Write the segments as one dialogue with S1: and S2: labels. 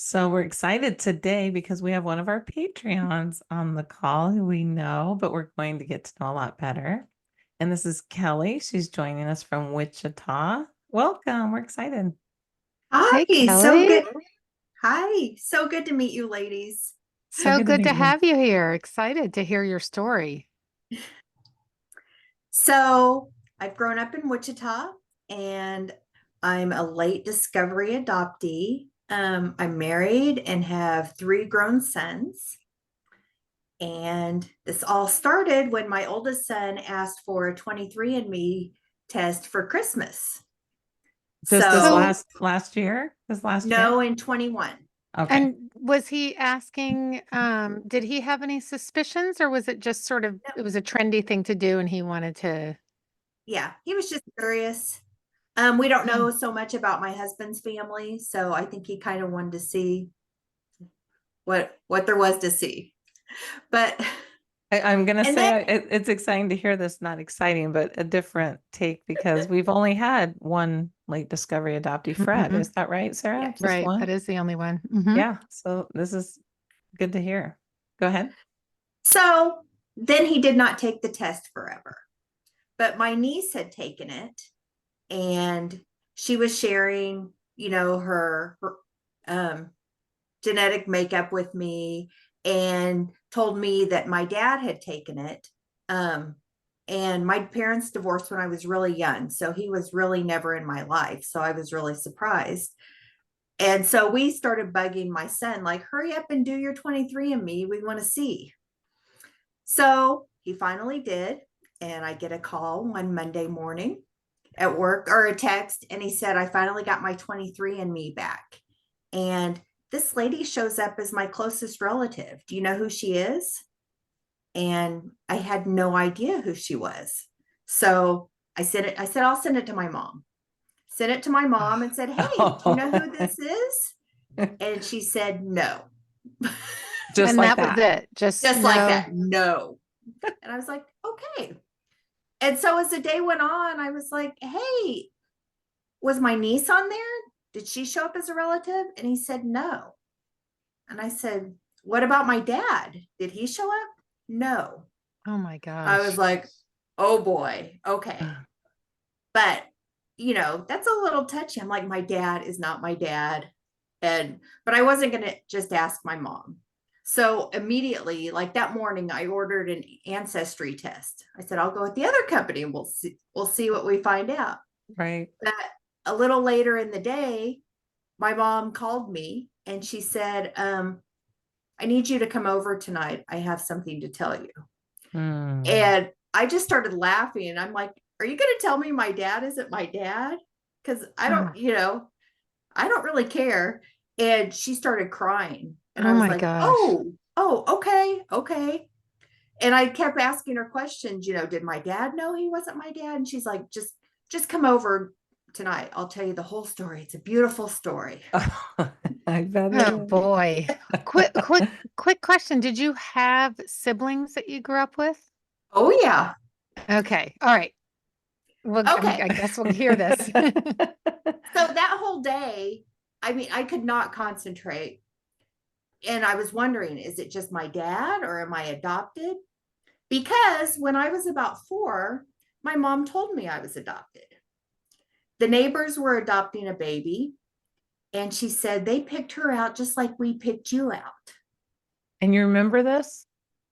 S1: So we're excited today because we have one of our Patreons on the call who we know, but we're going to get to know a lot better. And this is Kelly. She's joining us from Wichita. Welcome. We're excited.
S2: Hi,
S3: Hey,
S2: so
S3: Kelly.
S2: good. Hi, so good to meet you ladies.
S1: So
S3: So
S1: good to
S3: good
S1: meet
S3: to
S1: you.
S3: have you here. Excited to hear your story.
S2: So, I've grown up in Wichita and I'm a late discovery adoptee. I'm married and have three grown sons. And this all started when my oldest son asked for a 23andMe test for Christmas.
S1: Just this
S2: So,
S3: So,
S1: last year? This last year?
S2: no, in 21.
S1: Okay.
S3: and was he asking, did he have any suspicions or was it just sort of,
S2: No,
S3: it was a trendy thing to do and he wanted to?
S2: yeah, he was just curious. We don't
S3: Oh,
S2: know so much about my husband's family, so I think he kind of wanted to see what there was to see. But
S1: I'm gonna
S2: and then
S1: say it's exciting to hear this, not exciting, but a different take because we've only had one late discovery adoptee, Fred.
S3: mhm.
S1: Is that right, Sarah?
S2: yes.
S1: Just
S3: Right.
S1: one?
S3: That is the only one. Hmm.
S1: Yeah. So this is good to hear. Go ahead.
S2: So then he did not take the test forever. But my niece had taken it and she was sharing, her genetic makeup with me and told me that my dad had taken it. Um, and my parents divorced when I was really young. So he was really never in my life. So I was really surprised. And so we started bugging my son, like, hurry up and do your 23andMe. We want to see. So he finally did. And I get a call one Monday morning at work or a text. And he said, I finally got my 23andMe back. And this lady shows up as my closest relative. Do you know who she is? And I had no idea who she was. So I said, I'll send it to my mom. Sent it to my mom and said, hey, do you know who this is? And she said, no.
S1: Just
S3: And
S1: like
S3: that was
S1: that.
S3: it. Just
S2: Just like
S3: no.
S2: that, no. And I was like, okay. And so as the day went on, I was like, hey, was my niece on there? Did she show up as a relative? And he said, no. And I said, what about my dad? Did he show up? No.
S3: Oh my
S2: I was
S3: gosh.
S2: like, oh boy, okay. But, that's a little touchy. I'm like, my dad is not my dad. But I wasn't going to just ask my mom. So immediately, like that morning, I ordered an ancestry test. I said, I'll go with the other company and we'll see what we find out.
S1: Right.
S2: But a little later in the day, my mom called me and she said, I need you to come over tonight. I have something to tell you.
S1: Hmm.
S2: And I just started laughing. And I'm like, are you going to tell me my dad isn't my dad? Because
S3: Oh,
S2: I don't really care. And she started crying. And I
S3: oh
S2: was
S3: my
S2: like,
S3: gosh.
S2: oh, okay, okay. And I kept asking her questions, did my dad know he wasn't my dad? And she's like, just come over tonight. I'll tell you the whole story. It's a beautiful story.
S1: I bet it
S3: Oh
S1: is.
S3: boy. Quick question. Did you have siblings that you grew up with?
S2: Oh yeah.
S3: Okay. All right. Well,
S2: Okay.
S3: I guess we'll hear this.
S2: So that whole day, I mean, I could not concentrate. And I was wondering, is it just my dad or am I adopted? Because when I was about 4, my mom told me I was adopted. The neighbors were adopting a baby, and she said they picked her out just like we picked you out.
S1: And you remember this?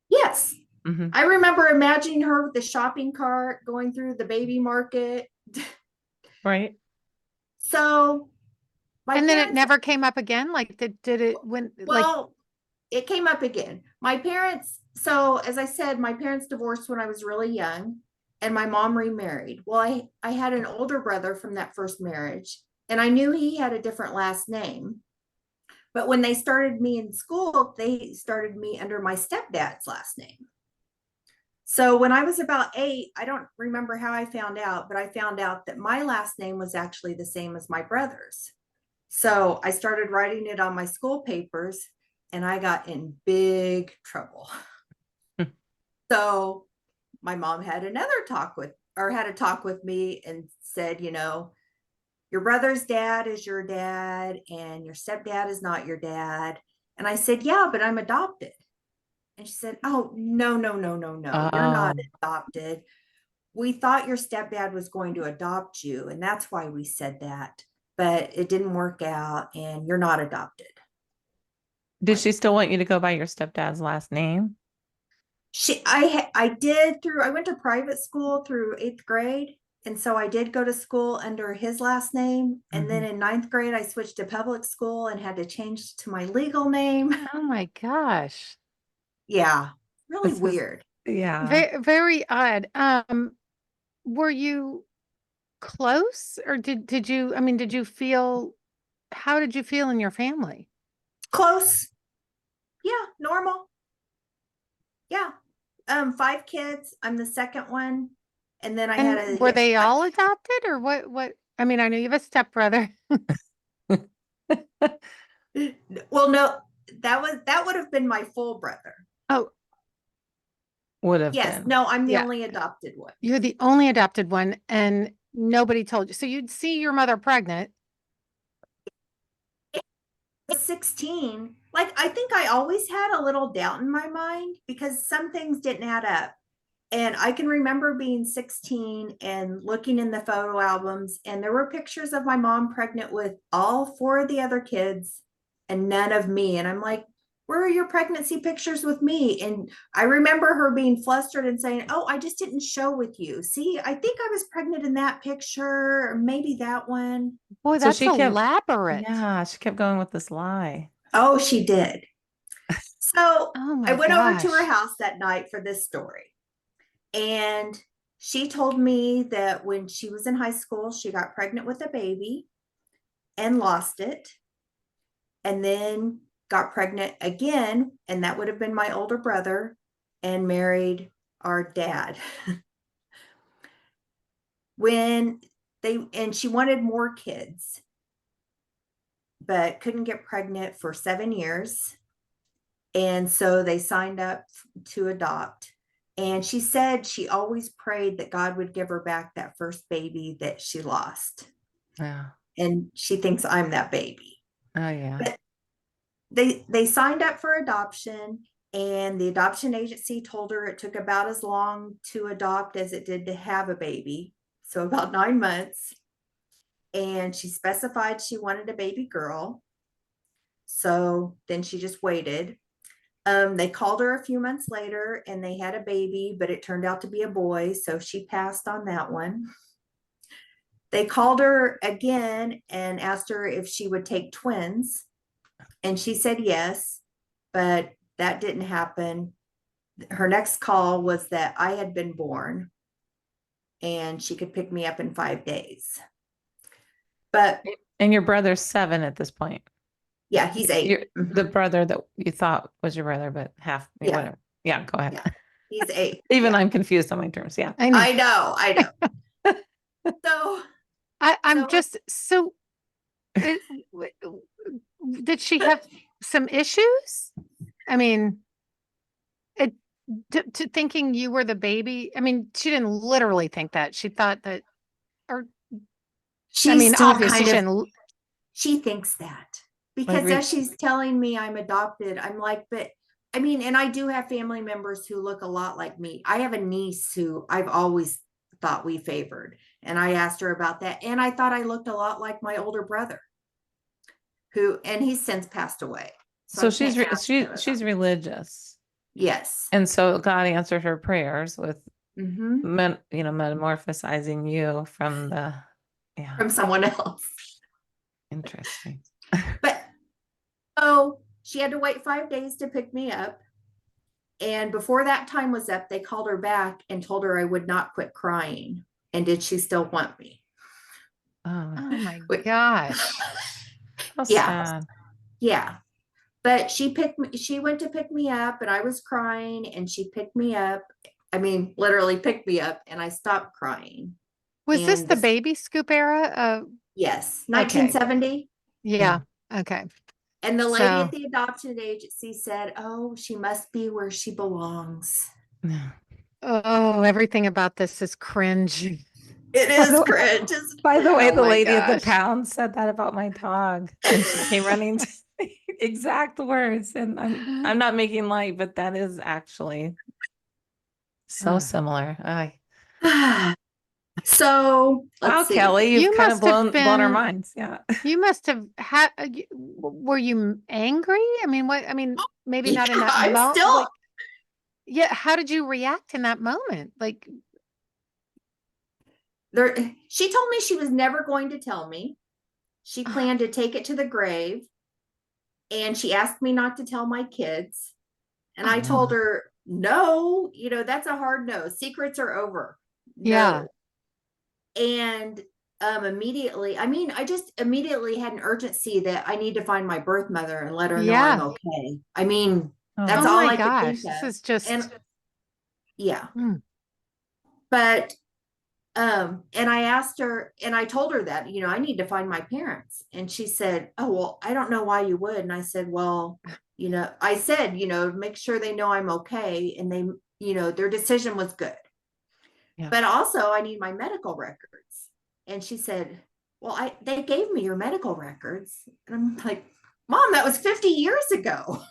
S2: Yes.
S1: Hmm.
S2: I remember imagining her with the shopping cart going through the baby market.
S1: Right.
S2: So my
S3: And then it
S2: parents,
S3: never came up again? Like did it when like
S2: well, it came up again. My parents, so as I said, my parents divorced when I was really young and my mom remarried. Well, I had an older brother from that first marriage and I knew he had a different last name. But when they started me in school, they started me under my stepdad's last name. So when I was about 8, I don't remember how I found out, but I found out that my last name was actually the same as my brother's. So I started writing it on my school papers and I got in big trouble. So my mom had a talk with me and said, your brother's dad is your dad and your stepdad is not your dad. And I said, yeah, but I'm adopted. And she said, oh, no, no, no, no, no. You're not
S1: Oh,
S2: adopted. We thought your stepdad was going to adopt you. And that's why we said that. But it didn't work out and you're not adopted.
S1: did
S2: Like,
S1: she still want you to go by your stepdad's last name?
S2: I did through, I went to private school through 8th grade. And so I did go to school under his last name. And then
S1: Mhm.
S2: in 9th grade, I switched to public school and had to change to my legal name.
S3: Oh my gosh.
S2: Yeah, really
S1: This is,
S2: weird.
S1: yeah.
S3: Very odd. Were you close or did you, I mean, did you feel, how did you feel in your family?
S2: Close. Yeah, normal. Yeah. 5 kids. I'm the second one. And then I had
S3: And were they all adopted or what? I mean, I know you have a stepbrother.
S2: well, no, that would have been my full brother.
S3: Oh,
S1: Would have
S2: Yes,
S1: been.
S2: no, I'm the
S3: yeah.
S2: only adopted one.
S3: You're the only adopted one and nobody told you. So you'd see your mother pregnant.
S2: 16, like I think I always had a little doubt in my mind because some things didn't add up. And I can remember being 16 and looking in the photo albums, and there were pictures of my mom pregnant with all 4 of the other kids and none of me. And I'm like, where are your pregnancy pictures with me? And I remember her being flustered and saying, oh, I just didn't show with you. See, I think I was pregnant in that picture, or maybe that one.
S3: Boy,
S1: So
S3: that's
S1: she kept,
S3: elaborate.
S1: yeah, she kept going with this lie.
S2: Oh, she did. So
S3: Oh
S2: I
S3: my
S2: went over to her
S3: gosh.
S2: house that night for this story. And she told me that when she was in high school, she got pregnant with a baby and lost it. And then got pregnant again. And that would have been my older brother and married our dad. And she wanted more kids, but couldn't get pregnant for 7 years. And so they signed up to adopt. And she said she always prayed that God would give her back that first baby that she lost.
S1: Yeah.
S2: And she thinks I'm that baby.
S1: Oh, yeah.
S2: But they signed up for adoption, and the adoption agency told her it took about as long to adopt as it did to have a baby. So about 9 months. And she specified she wanted a baby girl. So then she just waited. They called her a few months later and they had a baby, but it turned out to be a boy. So she passed on that one. They called her again and asked her if she would take twins. And she said yes, but that didn't happen. Her next call was that I had been born and she could pick me up in 5 days. But
S1: And your brother's 7 at this point.
S2: yeah, he's 8.
S1: You're the brother that you thought was your brother, but half,
S2: Yeah.
S1: whatever. Yeah, go ahead.
S2: Yeah, he's 8.
S1: Even
S2: Yeah.
S1: I'm confused on my terms. Yeah.
S3: I know.
S2: I know. So
S3: I'm
S2: So-
S3: just so it, did she have some issues? I mean, it to thinking you were the baby. I mean, she didn't literally think that. She thought that, or
S2: she's
S3: I mean,
S2: still
S3: obviously she
S2: kind of,
S3: didn't.
S2: she thinks that
S1: Like
S2: because as she's telling me I'm adopted, I'm like, but I mean, and I do have family members who look a lot like me. I have a niece who I've always thought we favored, and I asked her about that, and I thought I looked a lot like my older brother, and he's since passed away.
S1: So
S2: I
S1: she's
S2: can't ask him about
S1: she's
S2: it.
S1: religious.
S2: Yes.
S1: And so God answered her prayers with
S2: Mhm.
S1: metamorphosizing you from the, yeah,
S2: From someone else.
S1: interesting.
S2: But so she had to wait 5 days to pick me up. And before that time was up, they called her back and told her I would not quit crying. And did she still want me?
S1: Oh,
S3: Oh my
S2: Wait.
S3: gosh.
S1: how
S2: Yeah.
S1: sad.
S2: Yeah. But she went to pick me up and I was crying and she picked me up. I mean, literally picked me up and I stopped crying.
S3: Was this
S2: And
S3: the baby scoop era?
S2: Yes,
S3: Okay.
S2: 1970.
S3: Yeah. Okay.
S2: And the lady
S3: So-
S2: at the adoption agency said, oh, she must be where she belongs.
S1: Yeah.
S3: Oh, everything about this is cringe.
S2: It
S1: By
S2: is
S1: the,
S2: cringe. Isn't
S1: by the
S2: it?
S1: way,
S2: Oh
S1: the
S2: my
S1: lady at the
S2: gosh.
S1: pound said that about my dog, and she came running to me, exact words. And I'm not making light, but that is actually so similar.
S2: So
S1: Wow,
S2: let's see.
S1: Kelly, you've
S3: You
S1: kind of
S3: must have
S1: blown our
S3: been,
S1: minds. Yeah.
S3: you must have had, were you angry? I mean, what, I mean, maybe
S2: Yeah,
S3: not in that
S2: I'm
S3: moment.
S2: still
S3: Like, yeah, how did you react in that moment? Like,
S2: there. She told me she was never going to tell me. She planned to take it to the grave. And she asked me not to tell my kids. And I told her, no, that's a hard no. Secrets are over.
S3: yeah,
S2: No. And immediately, I just immediately had an urgency that I need to find my birth mother and let her know I'm
S3: yeah.
S2: okay.
S1: Oh,
S2: That's
S3: Oh
S2: all
S3: my
S2: I could think
S3: gosh, this
S2: of.
S3: is just,
S2: And yeah,
S3: mm,
S2: but and I asked her and I told her that, I need to find my parents. And she said, oh, well, I don't know why you would. And I said, well, I said, make sure they know I'm okay. And they, their decision was good.
S1: yeah.
S2: But also I need my medical records. And she said, well, they gave me your medical records. And I'm like, Mom, that was 50 years ago.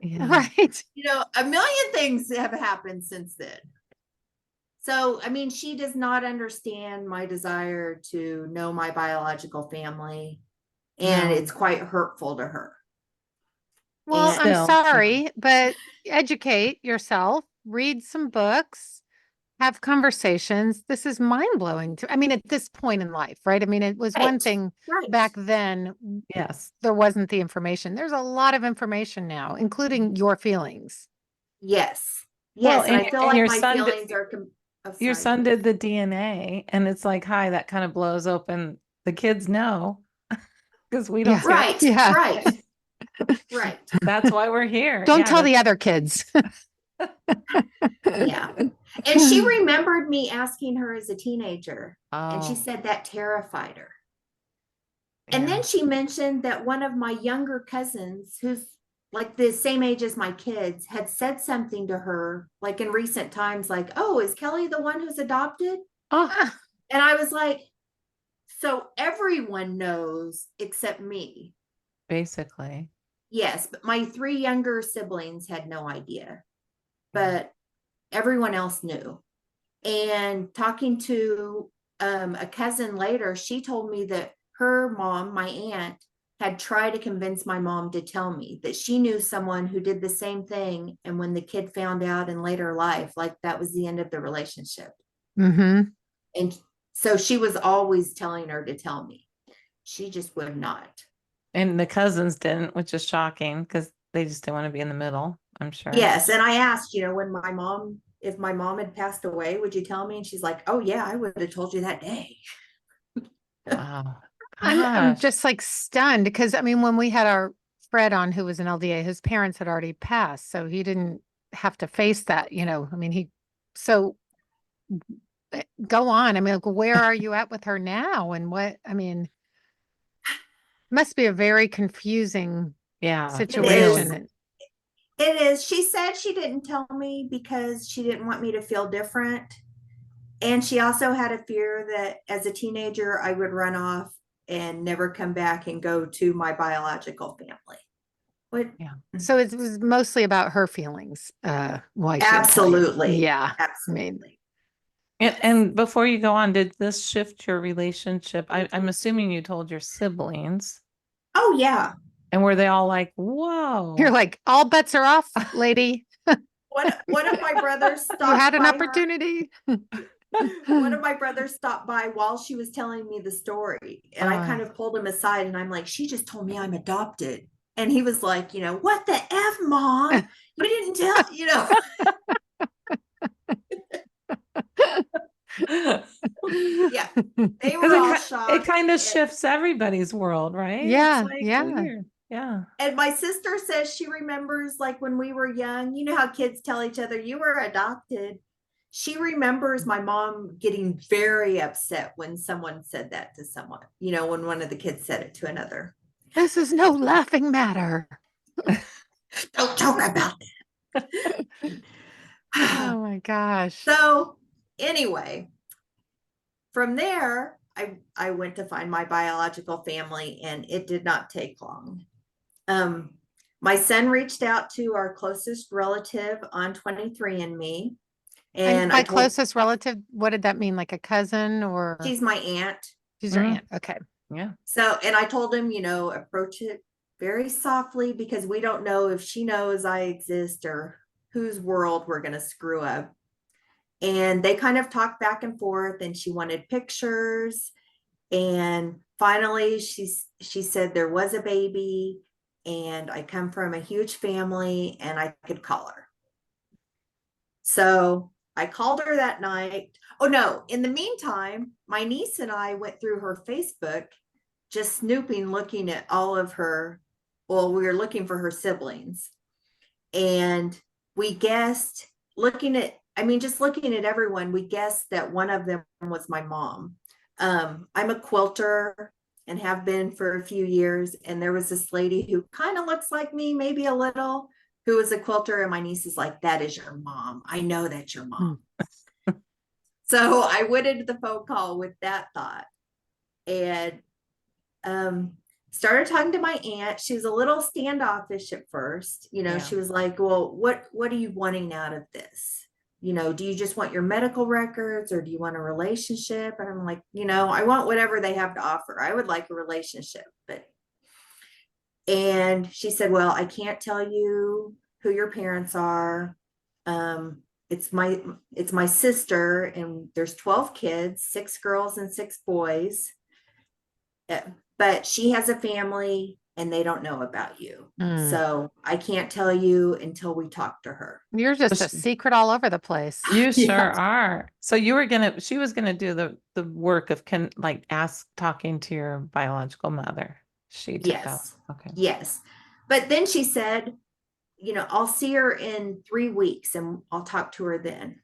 S1: Yeah.
S3: right.
S2: A million things have happened since then. So, she does not understand my desire to know my biological family, and
S3: No.
S2: it's quite hurtful to her.
S3: Well,
S2: And
S3: I'm
S1: Still, yeah.
S3: sorry, but educate yourself, read some books, have conversations. This is mind blowing to, I mean, at this point in life, right? I mean, it was one
S2: right,
S3: thing
S2: right.
S3: back then,
S1: Yes.
S3: there wasn't the information. There's a lot of information now, including your feelings.
S2: Yes.
S1: Well,
S2: Yes. And I feel
S1: and
S2: like
S1: your
S2: my
S1: son did,
S2: feelings are, oh,
S1: your
S2: sorry.
S1: son did the DNA, and it's like, hi, that kind of blows open. The kids know because we don't
S3: Yeah.
S1: see our
S2: Right,
S3: Yeah.
S2: right, right.
S1: That's why we're here.
S3: Don't
S1: Yeah.
S3: tell the other kids.
S2: Yeah. And she remembered me asking her as a teenager, and she
S1: Oh,
S2: said that terrified her. And
S1: yeah.
S2: then she mentioned that one of my younger cousins, who's like the same age as my kids, had said something to her, like in recent times, like, oh, is Kelly the one who's adopted?
S1: Oh,
S2: And I was like, so everyone knows except me.
S1: basically.
S2: Yes, but my three younger siblings had no idea,
S1: Yeah.
S2: but everyone else knew. And talking to a cousin later, she told me that her mom, my aunt, had tried to convince my mom to tell me that she knew someone who did the same thing. And when the kid found out in later life, like that was the end of the relationship.
S3: Mm-hmm.
S2: And so she was always telling her to tell me. She just would not.
S1: And the cousins didn't, which is shocking because they just didn't want to be in the middle, I'm sure.
S2: Yes. And I asked, if my mom had passed away, would you tell me? And she's like, oh, yeah, I would have told you that day.
S1: Wow.
S3: I'm
S1: Gosh.
S3: just like stunned because I mean, when we had our Fred on, who was an LDA, his parents had already passed, so he didn't have to face that, you know. I mean, so go on. I mean, like, where are you at with her now? And what, I mean, must be a very confusing
S1: Yeah,
S2: It is.
S1: really.
S3: situation.
S2: It is. She said she didn't tell me because she didn't want me to feel different. And she also had a fear that as a teenager, I would run off and never come back and go to my biological family. What?
S1: Yeah.
S3: So it was mostly about her feelings, why she didn't tell you.
S2: Absolutely.
S3: Yeah. I mean,
S2: Absolutely.
S1: And,
S2: Yes.
S1: and before you go on, did this shift your relationship? I'm assuming you told your siblings,
S2: Oh, yeah.
S1: and were they all like,
S3: you're
S1: whoa?
S3: like, all bets are off, lady.
S2: One of my brothers
S3: You had
S2: stopped
S3: an
S2: by her.
S3: opportunity.
S2: One of my brothers stopped by while she was telling me the story. And I kind of pulled him aside and I'm like, she just told me I'm adopted. And he was like, what the F, Mom? You didn't tell. Yeah. They were all
S1: Because it
S2: shocked.
S1: kind of shifts everybody's world, right? It's
S3: Yeah,
S1: like
S3: yeah.
S1: weird. Yeah.
S2: And my sister says she remembers, like, when we were young, how kids tell each other, you were adopted. She remembers my mom getting very upset when someone said that to someone, when one of the kids said it to another.
S3: This is no laughing matter.
S2: Don't talk about that.
S3: Oh my gosh.
S2: So, anyway, from there, I went to find my biological family, and it did not take long. My son reached out to our closest relative on 23andMe,
S3: And
S2: and I
S3: by
S2: told
S3: closest relative, what did that mean? Like a cousin or
S2: she's my aunt.
S3: she's your
S1: Mm.
S3: aunt? Okay.
S1: Yeah.
S2: So, and I told him, approach it very softly because we don't know if she knows I exist or whose world we're going to screw up. And they kind of talked back and forth, and she wanted pictures. And finally, she said there was a baby, and I come from a huge family, and I could call her. So I called her that night. Oh no, in the meantime, my niece and I went through her Facebook, just snooping, looking at all of her. Well, we were looking for her siblings. And we guessed, just looking at everyone, we guessed that one of them was my mom. I'm a quilter and have been for a few years. And there was this lady who kind of looks like me, maybe a little, who was a quilter. And my niece is like, that is your mom. I know that's your mom. So I went into the phone call with that thought, and started talking to my aunt. She was a little standoffish at first.
S1: Yeah.
S2: She was like, well, what are you wanting out of this? Do you just want your medical records, or do you want a relationship? And I'm like, I want whatever they have to offer. I would like a relationship, and she said, well, I can't tell you who your parents are. It's my sister, and there's 12 kids, 6 girls and 6 boys. But she has a family, and they don't know about you. So I can't tell you until we talk to her.
S3: You're just a secret all over the place.
S1: You sure are. So she was gonna do the work of talking to your biological mother. She took that.
S2: Yes.
S1: Okay.
S2: Yes. But then she said, I'll see her in 3 weeks, and I'll talk to her then.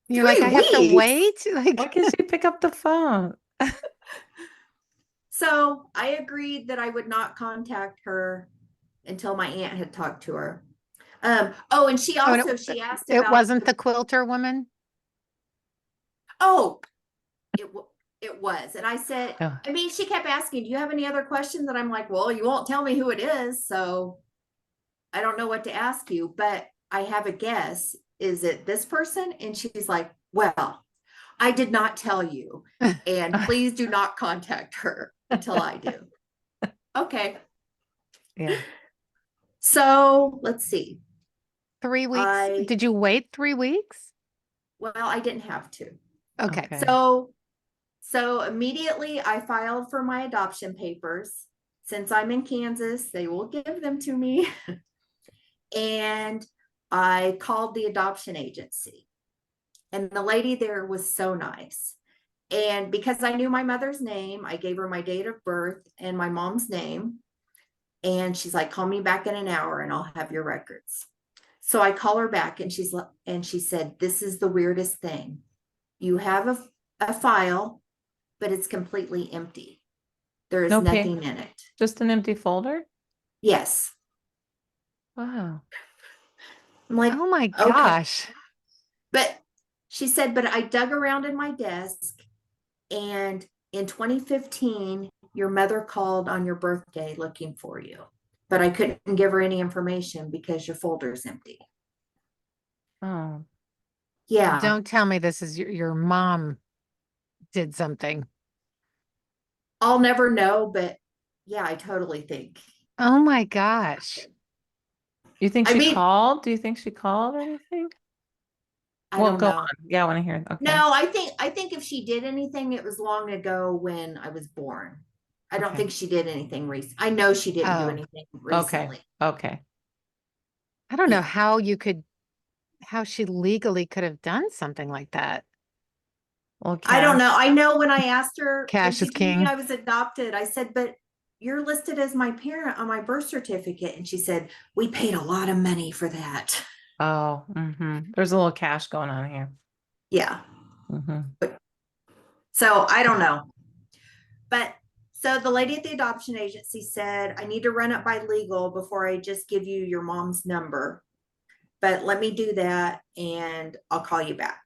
S3: You're like, I have to wait.
S1: Why can't she pick up the phone?
S2: So I agreed that I would not contact her until my aunt had talked to her. And she also, she asked
S3: It
S2: about,
S3: wasn't the quilter woman.
S2: oh, it was. And I said,
S1: Oh.
S2: she kept asking, do you have any other questions? And I'm like, well, you won't tell me who it is, so I don't know what to ask you, but I have a guess. Is it this person? And she's like, well, I did not tell you, and please do not contact her until I do. Okay.
S1: Yeah.
S2: So let's see.
S3: 3 weeks. Did you wait 3 weeks?
S2: Well, I didn't have to.
S3: Okay.
S2: So immediately I filed for my adoption papers. Since I'm in Kansas, they will give them to me. And I called the adoption agency, and the lady there was so nice. And because I knew my mother's name, I gave her my date of birth and my mom's name. And she's like, call me back in an hour and I'll have your records. So I call her back, and she said, this is the weirdest thing. You have a file, but it's completely empty. There is nothing in it.
S1: Just an empty folder?
S2: Yes.
S1: Wow.
S2: I'm like,
S3: oh my
S2: okay.
S3: gosh.
S2: But she said, but I dug around in my desk, and in 2015, your mother called on your birthday looking for you, but I couldn't give her any information because your folder is empty.
S1: Oh.
S2: Yeah.
S3: Don't tell me this is your mom did something.
S2: I'll never know, but yeah, I totally think.
S3: Oh my gosh.
S1: You think she called? Do you think she called or anything?
S2: I don't know.
S1: On. Yeah, I want to hear it. Okay.
S2: No, I think if she did anything, it was long ago when I was born. I don't think she did anything recent. I know she didn't do anything recently.
S1: Okay.
S3: I don't know how she legally could have done something like that.
S1: Well,
S2: I don't know. I know when I asked her,
S3: Cash is king.
S2: I was adopted, I said, but you're listed as my parent on my birth certificate. And she said, we paid a lot of money for that.
S1: Oh, there's a little cash going on here.
S2: Yeah. So I don't know. But so the lady at the adoption agency said, I need to run it by legal before I just give you your mom's number. But let me do that, and I'll call you back.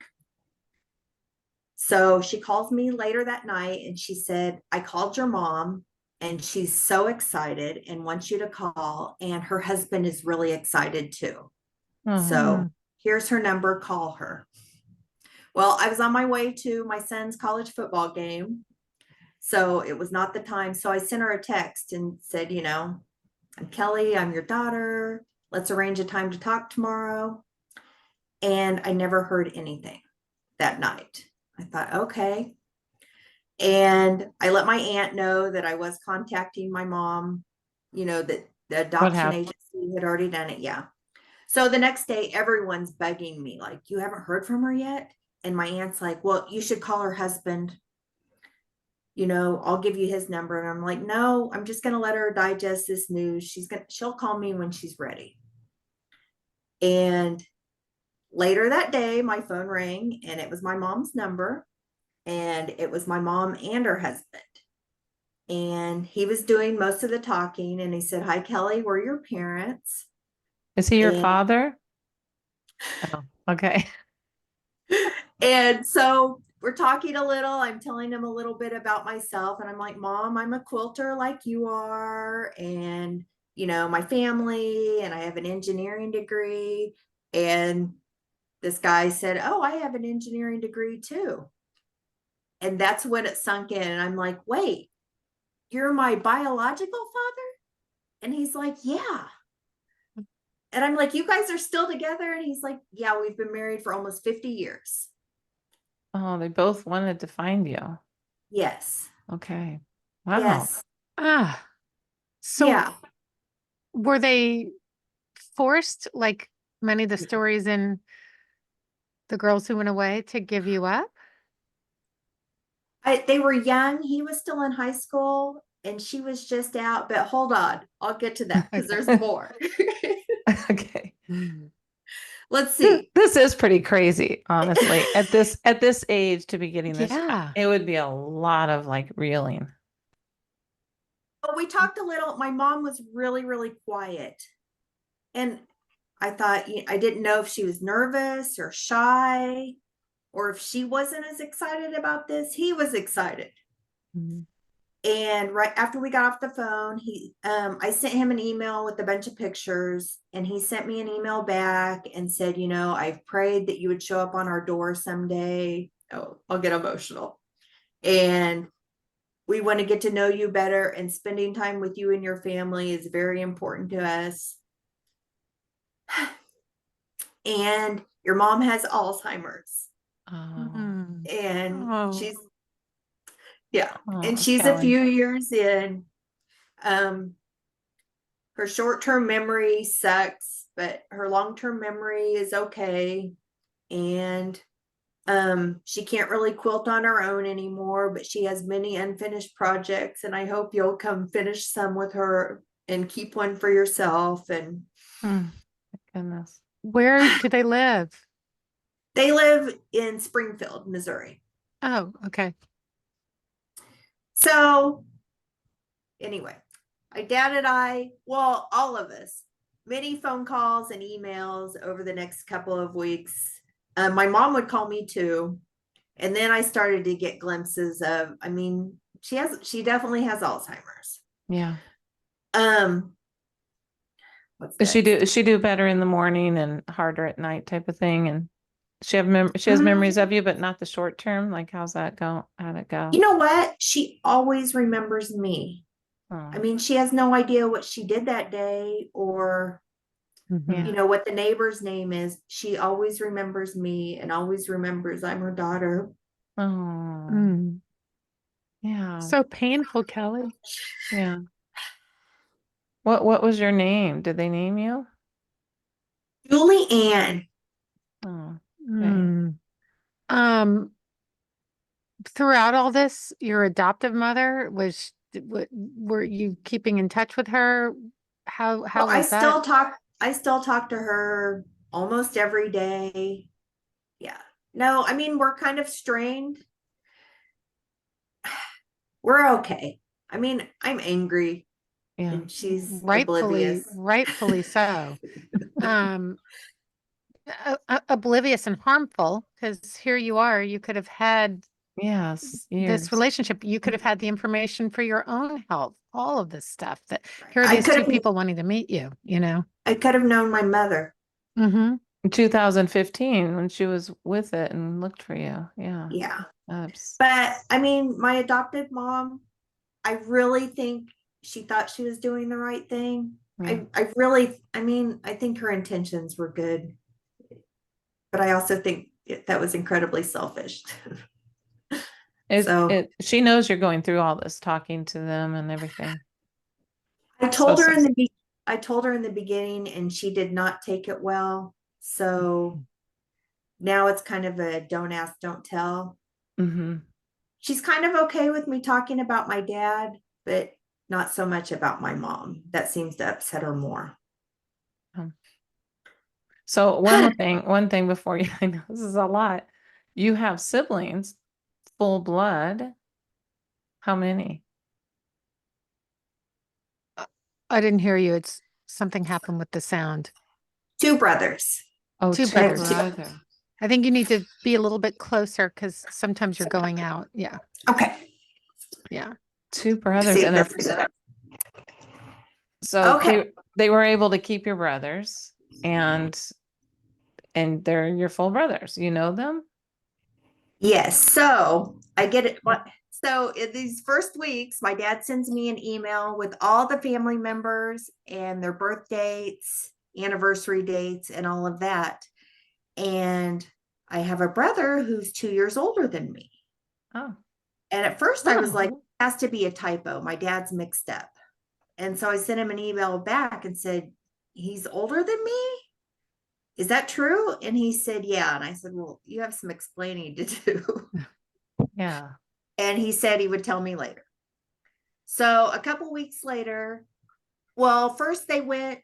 S2: So she calls me later that night and she said, I called your mom and she's so excited and wants you to call. And her husband is really excited too. So here's her number, call her. Well, I was on my way to my son's college football game. So it was not the time. So I sent her a text and said, I'm Kelly, I'm your daughter. Let's arrange a time to talk tomorrow. And I never heard anything that night. I thought, okay. And I let my aunt know that I was contacting my mom, that the adoption agency had already done it. Yeah. So the next day, everyone's bugging me, like, you haven't heard from her yet? And my aunt's like, well, you should call her husband. I'll give you his number. And I'm like, no, I'm just going to let her digest this news. She'll call me when she's ready. And later that day, my phone rang and it was my mom's number. And it was my mom and her husband. And he was doing most of the talking. And he said, hi, Kelly, we're your parents.
S1: Is he your father? Oh, okay.
S2: And so we're talking a little. I'm telling him a little bit about myself. And I'm like, Mom, I'm a quilter like you are. And, my family, and I have an engineering degree. And this guy said, oh, I have an engineering degree too. And that's when it sunk in. And I'm like, wait, you're my biological father? And he's like, yeah. And I'm like, you guys are still together? And he's like, yeah, we've been married for almost 50 years.
S1: Oh, they both wanted to find you.
S2: Yes.
S1: Okay. Wow.
S2: Yes.
S3: So
S2: yeah.
S3: Were they forced, like many of the stories in The Girls Who Went Away, to give you up?
S2: They were young. He was still in high school and she was just out. But hold on, I'll get to that because there's more.
S1: Okay.
S2: Let's see.
S1: This is pretty crazy, honestly. At this age to be getting this,
S3: Yeah.
S1: it would be a lot of like reeling.
S2: But we talked a little. My mom was really, really quiet. And I thought, I didn't know if she was nervous or shy, or if she wasn't as excited about this. He was excited.
S1: Mm-hmm.
S2: And right after we got off the phone, I sent him an email with a bunch of pictures, and he sent me an email back and said, I've prayed that you would show up on our door someday. Oh, I'll get emotional. And we want to get to know you better, and spending time with you and your family is very important to us. And your mom has Alzheimer's. And she's and she's
S1: Kelly.
S2: a few years in. Her short-term memory sucks, but her long-term memory is okay. And she can't really quilt on her own anymore, but she has many unfinished projects, and I hope you'll come finish some with her and keep one for yourself. And
S1: my goodness.
S3: Where do they live?
S2: They live in Springfield, Missouri.
S3: Oh, okay.
S2: So anyway, my dad and I, well, all of us, many phone calls and emails over the next couple of weeks. My mom would call me too. And then I started to get glimpses of, she definitely has Alzheimer's.
S1: Yeah.
S2: Does
S1: she do better in the morning and harder at night type of thing? And she has memories of you, but not the short term. Like, how'd it go?
S2: You know what? She always remembers me. Oh. She has no idea what she did that day, or what the neighbor's name is. She always remembers me and always remembers I'm her daughter.
S1: Oh. Yeah.
S3: So painful, Kelly.
S1: Yeah. What was your name? Did they name you?
S2: Julie Ann.
S1: Oh. Okay.
S3: Throughout all this, your adoptive mother were you keeping in touch with her? How was that?
S2: I still talk to her almost every day. Yeah. No, we're kind of strained. We're okay. I'm angry.
S1: Yeah.
S2: And she's
S3: rightfully
S2: oblivious.
S3: so. oblivious and harmful, because here you are, you could have had
S1: Yes,
S3: this
S1: years.
S3: relationship, you could have had the information for your own health, all of this stuff that here are
S2: I
S3: these
S2: could
S3: two
S2: have,
S3: people wanting to meet you, you know?
S2: I could have known my mother.
S3: Mm-hmm.
S1: In 2015 when she was with it and looked for you. Yeah.
S2: Yeah.
S1: Oops.
S2: But I mean, my adopted mom, I really think she thought she was doing the right thing.
S1: Yeah.
S2: I mean, I think her intentions were good, but I also think that was incredibly selfish. So
S1: She knows you're going through all this, talking to them and everything.
S2: I
S1: So
S2: told her
S1: sad.
S2: I told her in the beginning and she did not take it well. So now it's kind of a don't ask, don't tell.
S1: Mm-hmm.
S2: She's kind of okay with me talking about my dad, but not so much about my mom. That seems to upset her more.
S1: So one thing before you, I know this is a lot. You have siblings, full blood. How many?
S3: I didn't hear you. It's something happened with the sound.
S2: Two brothers.
S1: Oh,
S3: Two
S1: two
S3: brothers.
S1: brothers.
S3: I think you need to be a little bit closer because sometimes you're going out. Yeah.
S2: Okay.
S3: Yeah.
S1: Two
S2: See
S1: brothers,
S2: if
S1: and
S2: this is it.
S1: so
S2: Okay.
S1: they were able to keep your brothers, and they're your full brothers. You know them?
S2: Yes. So I get it. So in these first weeks, my dad sends me an email with all the family members and their birth dates, anniversary dates, and all of that. And I have a brother who's 2 years older than me.
S1: Oh.
S2: And at first I was like,
S1: Oh.
S2: it has to be a typo. My dad's mixed up. And so I sent him an email back and said, he's older than me? Is that true? And he said, yeah. And I said, well, you have some explaining to do.
S1: Yeah.
S2: And he said he would tell me later. So a couple weeks later, well, first they went,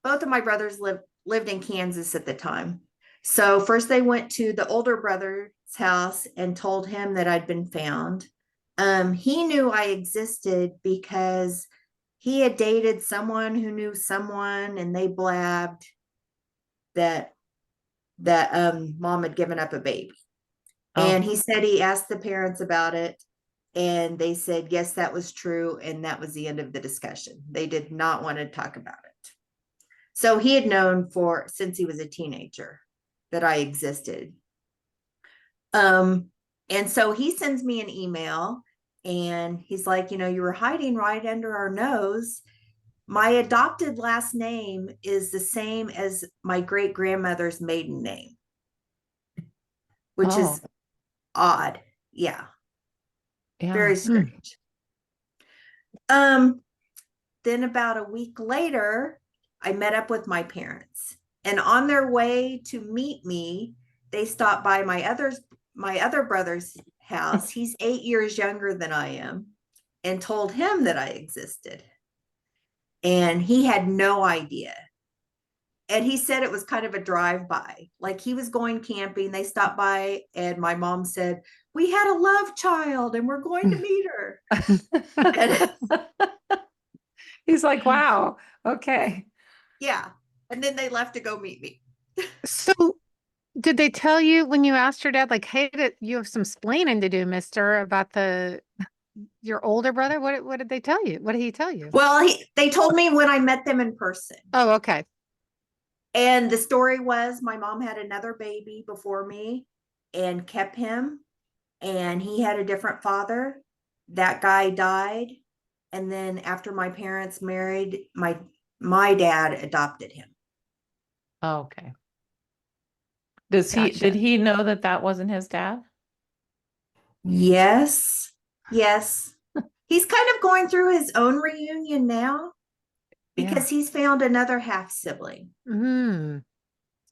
S2: both of my brothers lived in Kansas at the time. So first they went to the older brother's house and told him that I'd been found. He knew I existed because he had dated someone who knew someone, and they blabbed that mom had given up a baby.
S1: Oh.
S2: And he said he asked the parents about it, and they said yes, that was true, and that was the end of the discussion. They did not want to talk about it. So he had known since he was a teenager that I existed. And so he sends me an email and he's like, you were hiding right under our nose. My adopted last name is the same as my great grandmother's maiden name, which is odd. Yeah.
S1: Yeah.
S2: Very strange. Then about a week later, I met up with my parents, and on their way to meet me, they stopped by my other brother's house. He's 8 years younger than I am, and told him that I existed. And he had no idea. And he said it was kind of a drive-by. Like he was going camping. They stopped by, and my mom said, we had a love child and we're going to meet her. And
S1: He's like, wow, okay.
S2: yeah. And then they left to go meet me.
S3: So did they tell you when you asked your dad, like, hey, you have some splaining to do, mister, about your older brother? What did they tell you? What did he tell you?
S2: Well, they told me when I met them in person.
S3: Oh, okay.
S2: And the story was my mom had another baby before me and kept him, and he had a different father. That guy died. And then after my parents married, my dad adopted him.
S1: Okay.
S3: Gotcha.
S1: Did he know that wasn't his dad?
S2: Yes. Yes. He's kind of going through his own reunion now because he's found another half sibling.
S3: He's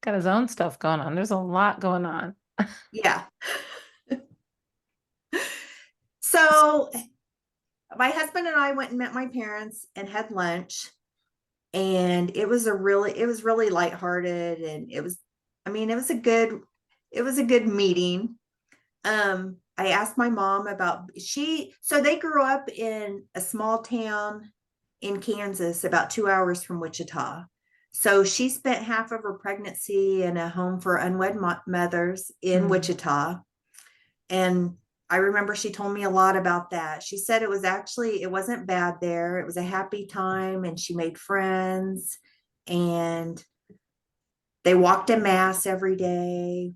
S1: got his own stuff going on. There's a lot going on.
S2: Yeah. So my husband and I went and met my parents and had lunch, and it was really lighthearted, and it was a good meeting. I asked my mom about so they grew up in a small town in Kansas about 2 hours from Wichita. So she spent half of her pregnancy in a home for unwed mothers in Wichita. And I remember she told me a lot about that. She said it wasn't bad there. It was a happy time and she made friends and they walked in mass every day.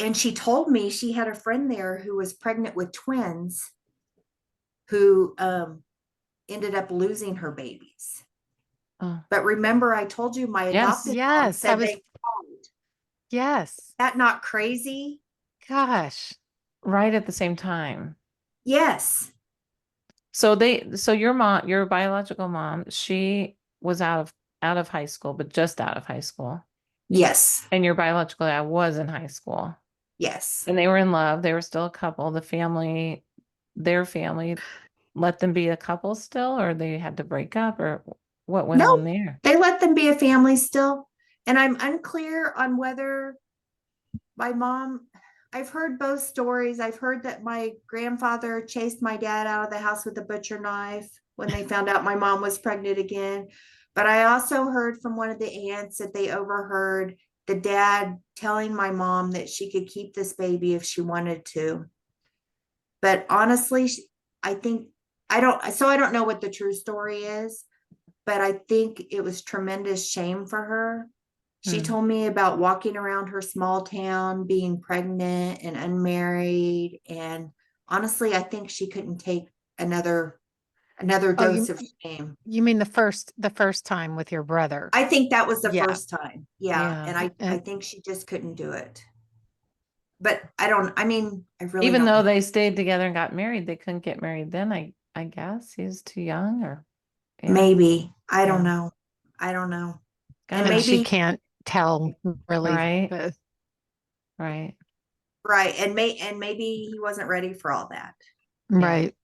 S2: And she told me she had a friend there who was pregnant with twins who ended up losing her babies.
S1: Oh,
S2: But remember, I told you my
S1: yes.
S2: adopted mom
S3: Yes, I
S2: said
S3: was,
S2: they found.
S3: yes.
S2: That not crazy?
S3: Gosh.
S1: Right at the same time.
S2: Yes.
S1: So your mom, your biological mom, she was out of high school, but just out of high school.
S2: Yes.
S1: And your biological dad was in high school.
S2: Yes.
S1: And they were in love. They were still a couple. Their family let them be a couple still, or they had to break up, or what went on
S2: No,
S1: there?
S2: they let them be a family still. And I'm unclear on whether my mom, I've heard both stories. I've heard that my grandfather chased my dad out of the house with a butcher knife when they found out my mom was pregnant again. But I also heard from one of the aunts that they overheard the dad telling my mom that she could keep this baby if she wanted to. But honestly, I think I don't know what the true story is, but I think it was tremendous shame for her. She
S1: Hmm.
S2: told me about walking around her small town, being pregnant and unmarried. And honestly, I think she couldn't take another
S3: Oh,
S2: dose of shame.
S3: you mean the first time with your brother?
S2: I think that was the
S3: Yeah.
S2: first time. Yeah.
S1: Yeah.
S2: And I
S3: And
S2: think she just couldn't do it. But I mean, I really
S1: Even
S2: don't
S1: though
S2: know.
S1: they stayed together and got married, they couldn't get married then, I guess. He was too young, or yeah.
S2: Maybe. I don't
S1: Yeah.
S2: know. I don't know. And
S3: and
S1: Gosh.
S3: she
S2: maybe,
S3: can't tell really
S1: Right.
S3: the
S1: Right.
S2: right. And maybe he wasn't ready for all that.
S1: Yeah.
S3: right.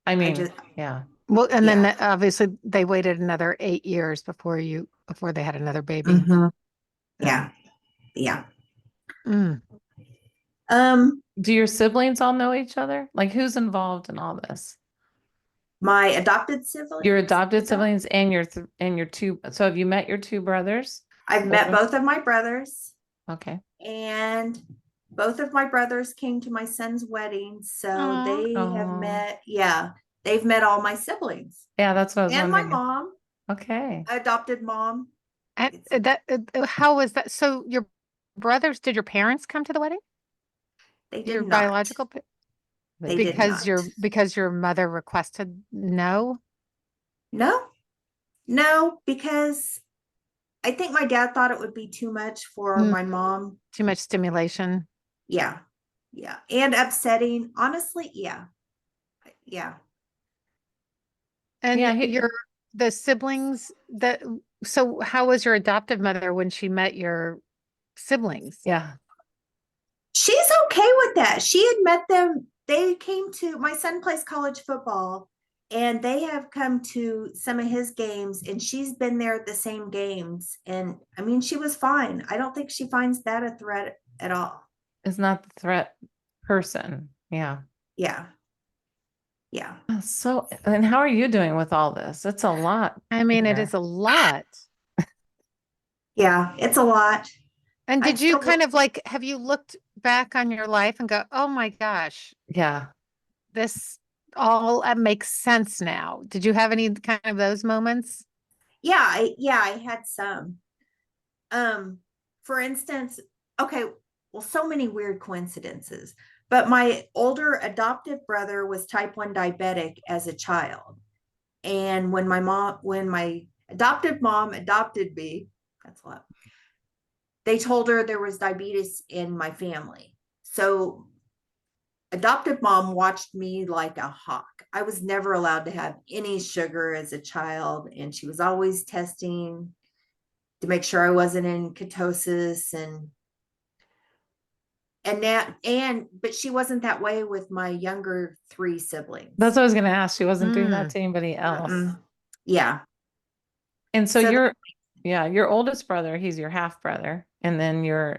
S1: I
S2: I
S1: mean,
S2: just,
S1: yeah.
S3: Well, and then
S2: yeah.
S3: obviously they waited another 8 years before they had another baby.
S2: Mhm.
S3: So,
S2: Yeah. Yeah.
S3: mm.
S2: Um,
S1: Do your siblings all know each other? Like, who's involved in all this?
S2: my adopted siblings.
S1: Your adopted siblings and your two. So have you met your two brothers?
S2: I've met
S1: Older?
S2: both of my brothers,
S1: Okay.
S2: and both of my brothers came to my son's wedding. So
S3: Aw.
S2: they have
S1: Oh,
S2: met, yeah, they've met all my siblings
S1: yeah, that's what I was
S2: and my
S1: wondering.
S2: mom,
S1: Okay.
S2: adopted mom.
S3: And
S2: It's,
S3: how was that? So your brothers, did your parents come to the wedding?
S2: they
S3: Your
S2: did not.
S3: biological,
S2: They did not.
S3: because your mother requested no?
S2: No, no, because I think my dad thought it would be too much for
S3: Mm,
S2: my mom.
S3: too much stimulation.
S2: Yeah. Yeah. And upsetting. Honestly, yeah. Yeah.
S3: And
S1: Yeah,
S3: the siblings that, so how was your adoptive mother when she met your siblings?
S1: yeah.
S2: She's okay with that. She had met them. They came to my son plays college football and they have come to some of his games and she's been there at the same games. And I mean, she was fine. I don't think she finds that a threat at all.
S1: It's not the threat person. Yeah.
S2: Yeah. Yeah.
S1: So, and how are you doing with all this? It's a lot
S3: I mean, it is
S1: there.
S3: a lot.
S2: Yeah. It's a lot.
S3: And
S2: I'm
S3: did you
S2: still,
S3: kind of like, have you looked back on your life and go, oh my gosh,
S1: Yeah.
S3: this all makes sense now? Did you have any kind of those moments?
S2: yeah, I had some. Um, for instance, okay, well, so many weird coincidences. But my older adoptive brother was type 1 diabetic as a child. And when my adoptive mom adopted me, that's a lot, they told her there was diabetes in my family. So adoptive mom watched me like a hawk. I was never allowed to have any sugar as a child, and she was always testing to make sure I wasn't in ketosis and that and but she wasn't that way with my younger three
S1: That's
S2: siblings.
S1: what I was going to ask. She wasn't doing that
S3: Mm.
S1: to anybody else.
S2: Mm-mm. Yeah.
S1: And so
S2: So
S1: yeah, your oldest brother, he's your half brother. And then yeah,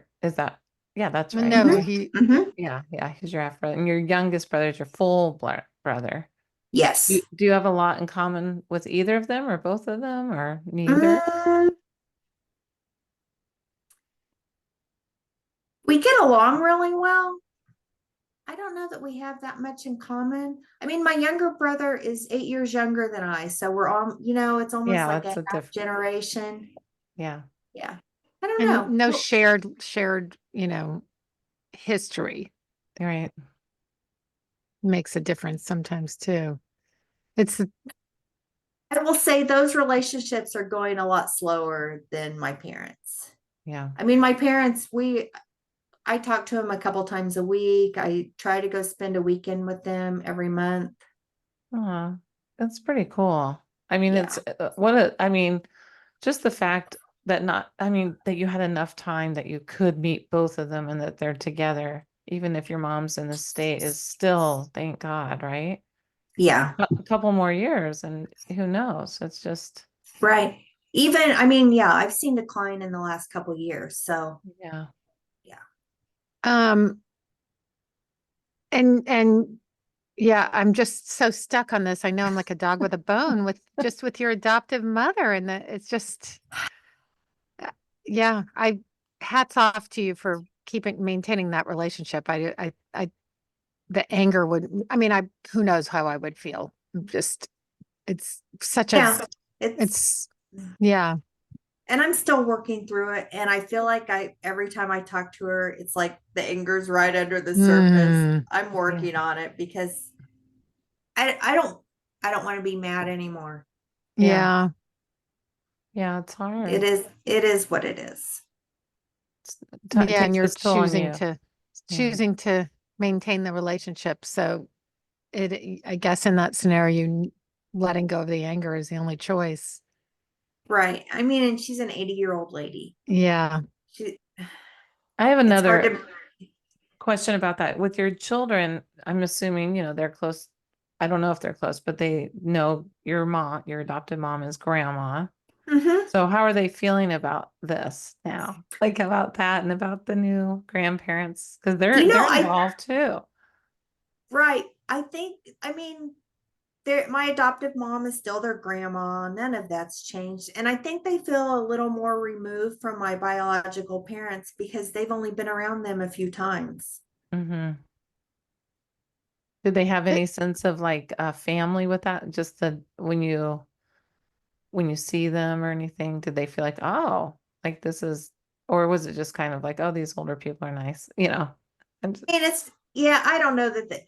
S1: that's right.
S3: No,
S2: mhm,
S3: he,
S2: mhm.
S1: Yeah, he's your half brother. And your youngest brother is your full brother.
S2: Yes.
S1: Do you have a lot in common with either of them or both of them or neither?
S2: Mm, we get along really well. I don't know that we have that much in common. I mean, my younger brother is 8 years younger than I, so we're all, it's almost
S1: Yeah,
S2: like
S1: that's
S2: a
S1: a
S2: half
S1: different.
S2: generation.
S1: Yeah.
S2: Yeah. I don't
S3: And
S2: know.
S3: no
S2: Well,
S3: shared, history
S1: Right.
S3: makes a difference sometimes too. It's
S2: I will say those relationships are going a lot slower than my parents.
S1: Yeah.
S2: I mean, my parents, I talk to them a couple times a week. I try to go spend a weekend with them every month.
S1: Aw, that's pretty cool. I mean,
S2: Yeah.
S1: I mean, just the fact that that you had enough time that you could meet both of them and that they're together, even if your mom's in the state, is still, thank God, right?
S2: Yeah.
S1: A couple more years and who knows? It's just,
S2: Right. Even, I mean, yeah, I've seen decline in the last couple years. So,
S1: yeah.
S2: yeah.
S3: um and yeah, I'm just so stuck on this. I know I'm like a dog with a bone with your adoptive mother, and that it's just yeah, I hats off to you for maintaining that relationship. The anger would, I mean, who knows how I would feel. Just, it's such a,
S2: Yeah. It's,
S3: it's, yeah.
S2: and I'm still working through it. And I feel like every time I talk to her, it's like the anger's right under the surface.
S3: Mm,
S2: I'm
S1: Yeah.
S2: working on it because I don't want to be mad anymore.
S1: Yeah.
S3: yeah.
S1: Yeah, it's hard.
S2: It is what it is.
S1: It
S3: Yeah. And
S1: takes
S3: you're
S1: its toll on you. Yeah.
S3: choosing to maintain the relationship. So I guess in that scenario, letting go of the anger is the only choice.
S2: Right. I mean, and she's an 80-year-old lady.
S3: Yeah.
S2: She,
S1: I have
S2: it's hard
S1: another
S2: to,
S1: question about that. With your children, I'm assuming, they're close. I don't know if they're close, but they know your mom, your adopted mom is grandma.
S2: Mhm.
S1: So how are they feeling about this now? Like about that and about the new grandparents? Because they're
S2: I,
S1: involved too.
S2: right. I think, I mean, my adoptive mom is still their grandma. None of that's changed. And I think they feel a little more removed from my biological parents because they've only been around them a few times.
S1: Hmm. Did they have
S3: It,
S1: any sense of like a family with that? Just the when you see them or anything, did they feel like, oh, like this is, or was it just kind of like, oh, these older people are nice, And
S2: And it's, yeah, I don't know that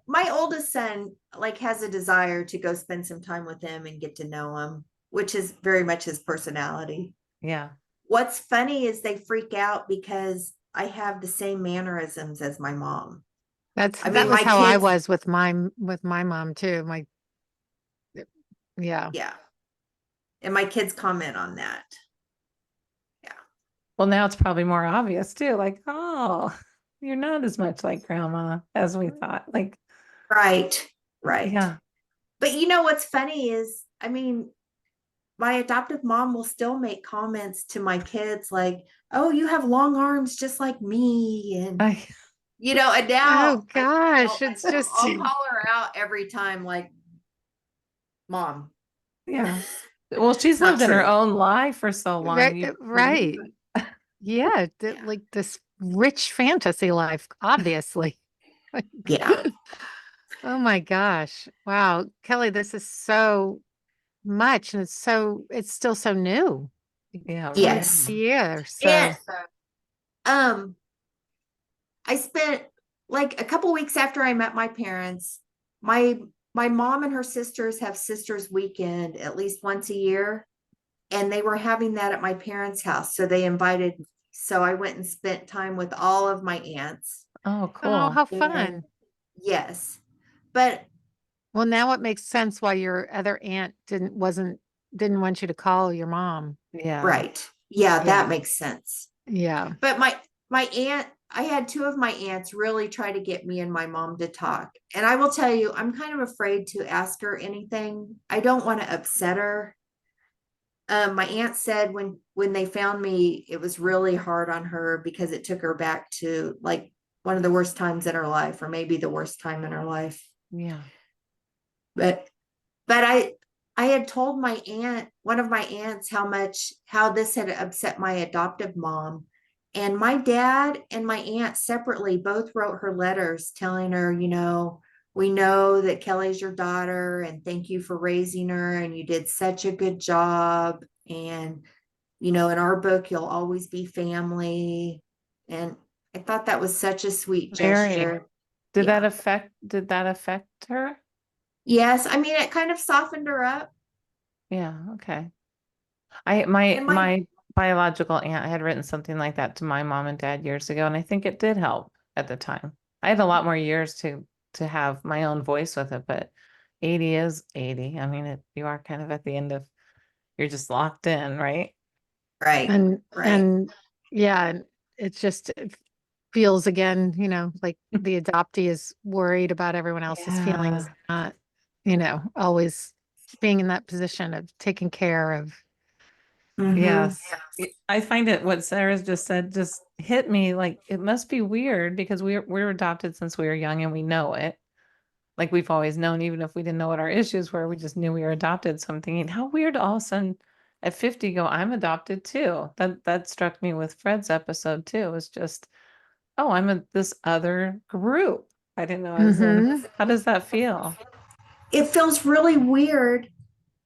S2: my oldest son like has a desire to go spend some time with him and get to know him, which is very much his personality.
S1: yeah.
S2: What's funny is they freak out because I have the same mannerisms as my mom. I
S3: that
S2: mean,
S3: was
S2: my
S3: how I
S2: kids,
S3: was with my mom too. Yeah.
S2: yeah. And my kids comment on that. Yeah.
S1: Well, now it's probably more obvious too. Like, oh, you're not as much like grandma as we thought. Like,
S2: Right. Right.
S1: yeah.
S2: But you know what's funny is, I mean, my adoptive mom will still make comments to my kids like, "Oh, you have long arms just like me." And
S1: I,
S2: and
S3: Oh
S2: now
S3: gosh, it's just
S2: I'll call her out every time like, "Mom,
S1: yeah. Well, she's
S2: not
S1: lived in her
S2: true."
S1: own life for so long.
S3: right,
S1: You believe
S3: right.
S1: it.
S3: Yeah,
S2: Yeah.
S3: like this rich fantasy life, obviously.
S2: Yeah.
S3: Oh my gosh. Wow. Kelly, this is so much and it's still so new.
S1: Yeah, it really
S2: Yes.
S1: is.
S3: Yeah.
S2: And
S3: So
S2: um I spent like a couple weeks after I met my parents, my my mom and her sisters have sisters weekend at least once a year, and they were having that at my parents' house. So they invited me. So I went and spent time with all of my aunts.
S1: Oh,
S3: oh,
S1: cool.
S3: how
S2: And
S3: fun.
S2: yes. But
S3: Well, now it makes sense why your other aunt didn't want you to call your mom.
S1: Yeah.
S2: right. Yeah,
S3: Yeah.
S2: that makes sense.
S3: Yeah.
S2: But my aunt, I had two of my aunts really try to get me and my mom to talk. And I will tell you, I'm kind of afraid to ask her anything. I don't want to upset her. My aunt said when they found me, it was really hard on her because it took her back to like one of the worst times in her life, or maybe the worst time in her life.
S1: Yeah.
S2: But but I had told one of my aunts how this had upset my adoptive mom. And my dad and my aunt separately both wrote her letters telling her, we know that Kelly's your daughter and thank you for raising her and you did such a good job. And, in our book, you'll always be family. And I thought that was such a sweet
S1: Very.
S2: gesture.
S1: Did
S2: Yeah.
S1: did that affect her?
S2: Yes. I mean, it kind of softened her up.
S1: Yeah, okay. My
S2: And
S1: my biological aunt had written something like that to my mom and dad years ago, and I think it did help at the time. I had a lot more years to have my own voice with it, but 80 is 80. I mean, you are kind of at the end of, you're just locked in, right?
S2: right.
S3: And yeah, and it feels again, like the adoptee is worried about everyone else's feelings,
S1: Yeah.
S3: not, always being in that position of taking care of.
S2: Mhm.
S1: Yes. I find it, what Sarah's just said just hit me like it must be weird because we're adopted since we were young and we know it. Like we've always known, even if we didn't know what our issues were, we just knew we were adopted. So I'm thinking, how weird to all of a sudden at 50 go, I'm adopted too. That struck me with Fred's episode too. It's just, oh, I'm in this other group. I didn't know I was in.
S3: Mhm.
S1: How does that feel?
S2: It feels really weird.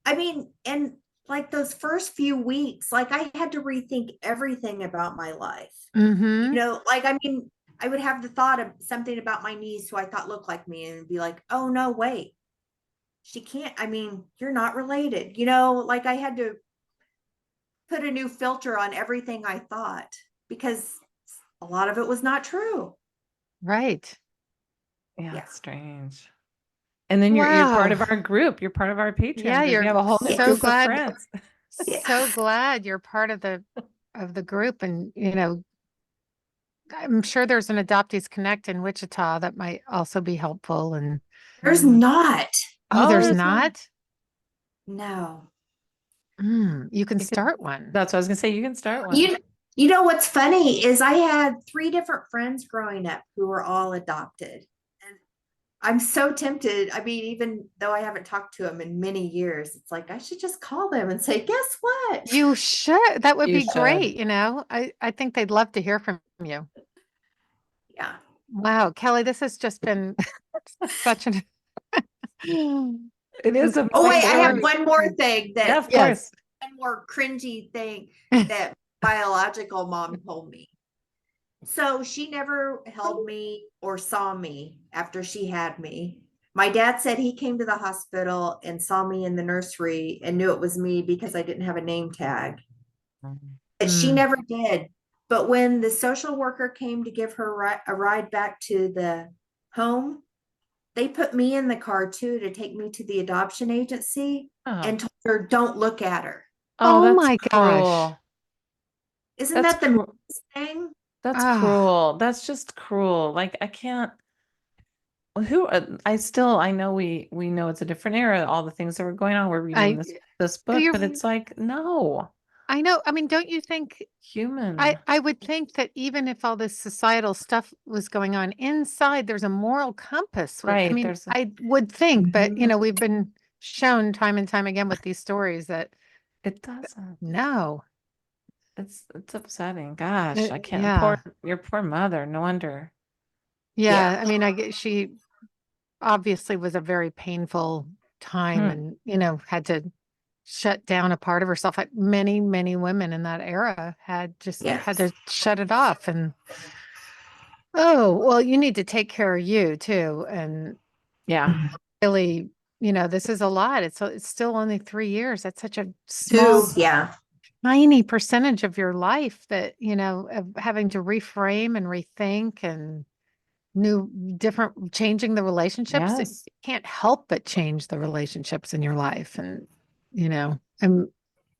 S2: I mean, and like those first few weeks, like I had to rethink everything about my life.
S3: Mhm.
S2: Like, I mean, I would have the thought of something about my niece who I thought looked like me and be like, oh, no, wait, she can't. I mean, you're not related. Like I had to put a new filter on everything I thought because a lot of it was not true.
S3: Right.
S1: Yeah,
S2: Yeah.
S1: it's strange. And then you're part
S3: Wow.
S1: of our group. You're part of our Patreon
S3: Yeah,
S1: group. You
S3: you're
S1: have a whole new
S2: Yes.
S3: so
S1: group of
S3: glad,
S1: friends.
S2: Yeah.
S3: so glad you're part of the group. And, I'm sure there's an Adoptees Connect in Wichita that might also be helpful. And
S2: There's not.
S3: oh, there's
S1: there's not.
S3: not?
S2: No.
S3: You can
S1: You could,
S3: start one.
S1: that's what I was gonna say. You can start one.
S2: You know what's funny is I had 3 different friends growing up who were all adopted. And I'm so tempted. I mean, even though I haven't talked to them in many years, it's like I should just call them and say, guess what?
S3: You should. That would
S1: You
S3: be
S1: should.
S3: great. I think they'd love to hear from you.
S2: Yeah.
S3: Wow, Kelly, this has just been such an
S1: It is
S2: Oh, wait, I have
S1: amazing.
S2: one more thing
S1: Yeah, of
S3: yes.
S1: course.
S2: one more cringy thing that biological mom told me. So she never held me or saw me after she had me. My dad said he came to the hospital and saw me in the nursery and knew it was me because I didn't have a name tag. But she
S3: Mm.
S2: never did. But when the social worker came to give her a ride back to the home, they put me in the car too to take me to the adoption agency
S1: Oh,
S2: and told her, don't look at her.
S1: oh,
S3: Oh
S1: that's
S3: my gosh.
S1: cruel.
S2: Isn't
S1: That's
S2: that the
S1: cruel.
S2: meanest thing?
S1: That's
S3: Ah,
S1: cruel. That's just cruel. Like I can't. I know we know it's a different era. All the things that were going on. We're reading
S3: I
S1: this book,
S3: you're
S1: but it's like no
S3: I know. I mean, don't you think
S1: human.
S3: I would think that even if all this societal stuff was going on inside, there's a moral compass with, I
S1: Right.
S3: mean, I would think, but we've been shown time and time again with these stories that
S1: It doesn't.
S3: no.
S1: It's upsetting. Gosh, I can't.
S3: Yeah.
S1: Your poor mother. No wonder.
S2: Yeah.
S3: Yeah. I mean, she obviously was a very painful time
S1: Hmm.
S3: and, had to shut down a part of herself. Many, many women in that era had just had
S2: Yes.
S3: to shut it off. And oh, well, you need to take care of you too. And
S1: Yeah.
S3: really, this is a lot. It's still only 3 years. That's such a small,
S2: 2. Yeah.
S3: tiny percentage of your life that, of having to reframe and rethink and changing the relationships. It
S1: Yes.
S3: can't help but change the relationships in your life. And,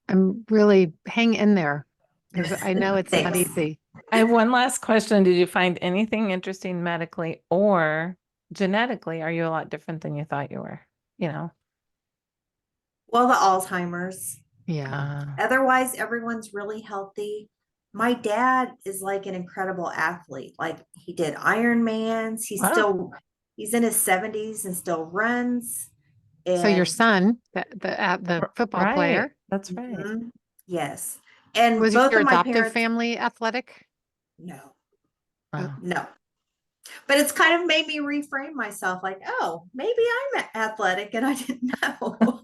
S3: I'm really hang in there because I know it's not
S2: Thanks.
S3: easy.
S1: I have one last question. Did you find anything interesting medically or genetically? Are you a lot different than you thought you were? You know?
S2: Well, the Alzheimer's.
S3: Yeah.
S2: Otherwise, everyone's really healthy. My dad is like an incredible athlete. Like he did Ironmans.
S1: Wow.
S2: He's in his 70s and still runs.
S3: So your
S2: And
S3: son, the football
S1: Right.
S3: player,
S1: That's right.
S2: yes. And
S3: was
S2: both
S3: your
S2: of my
S3: adoptive
S2: parents,
S3: family athletic?
S2: No,
S1: Wow.
S2: no. But it's kind of made me reframe myself like, oh, maybe I'm athletic and I didn't know.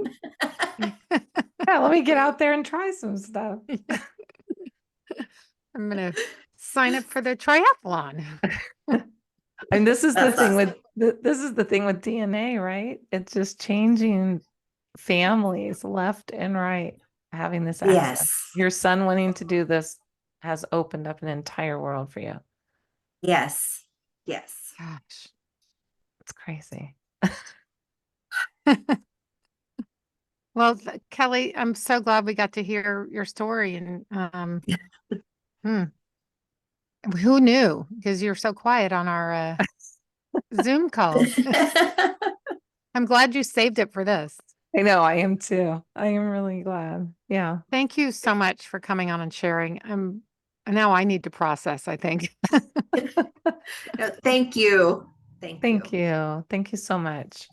S1: Yeah, let me get out there and try some stuff.
S3: I'm gonna sign up for the triathlon.
S1: And this is the
S2: That's
S1: thing
S2: awesome.
S1: with this is the thing with DNA, right? It's just changing families left and right having this access.
S2: Yes.
S1: Your son wanting to do this has opened up an entire world for you.
S2: Yes. Yes.
S1: Gosh, it's crazy.
S3: Well, Kelly, I'm so glad we got to hear your story and hmm, who knew? Because you're so quiet on our Zoom calls. I'm glad you saved it for this.
S1: I know, I am too. I am really glad. Yeah.
S3: Thank you so much for coming on and sharing. Now I need to process, I think.
S2: No, thank you. Thank you.
S1: Thank you. Thank you so much.